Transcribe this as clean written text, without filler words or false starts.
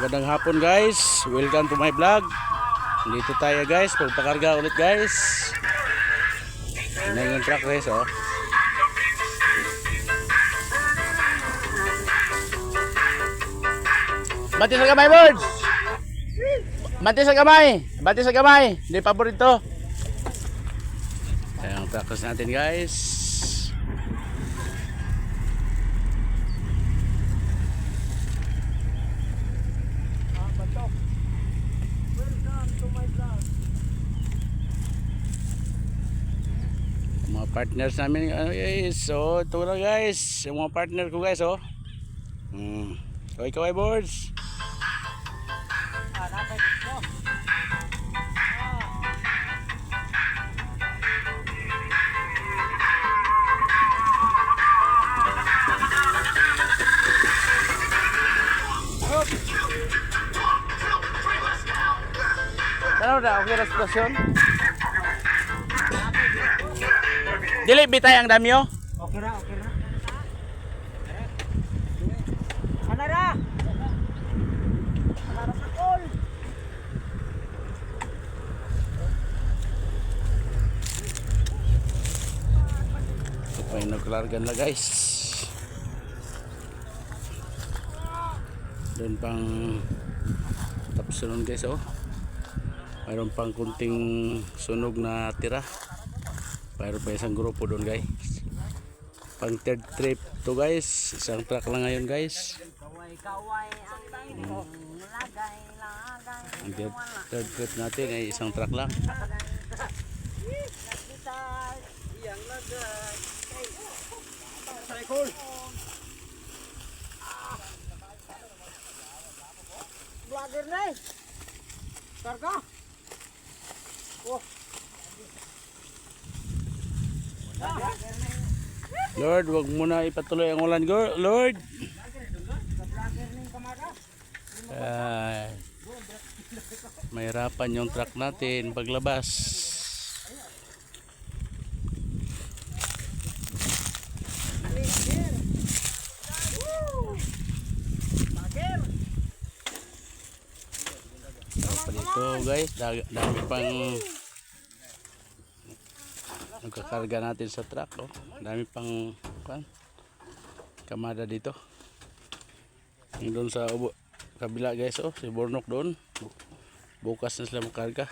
Magandang hapon guys, welcome to my vlog. Dito tayo guys, pagpakarga ulit guys. Yan yung truck guys oh. Bati sa kamay birds. Bati sa kamay. Bati sa kamay. Hindi paborito. Ayan ang truckers natin guys. Mga partners namin guys. So ito na guys, yung mga partner ko guys oh. Kaway boards. Ano na okay na sitwasyon? Dili bitay ang damyo. Okay na. Anara. Anara sa call. Ito yung naglargan na guys. Doon pang tapos nun guys oh. Mayroon pang kunting sunog na tira. Mayroon pa isang grupo doon guys. Pang third trip to guys. Isang truck lang ngayon guys. Kaway ang lagay. Ang third trip natin ay isang truck lang. Iyang lagay. Sa call. Vlogger na eh. Karga. Oh. Lord, wag mo na ipatuloy ang ulan, Lord. Mahirapan yung truck natin paglabas. Dito guys, dami pang nagkakarga natin sa truck oh. Dami pang kamada dito. Yung doon sa kabila guys oh, si Bornok doon. Bukas na sila magkarga.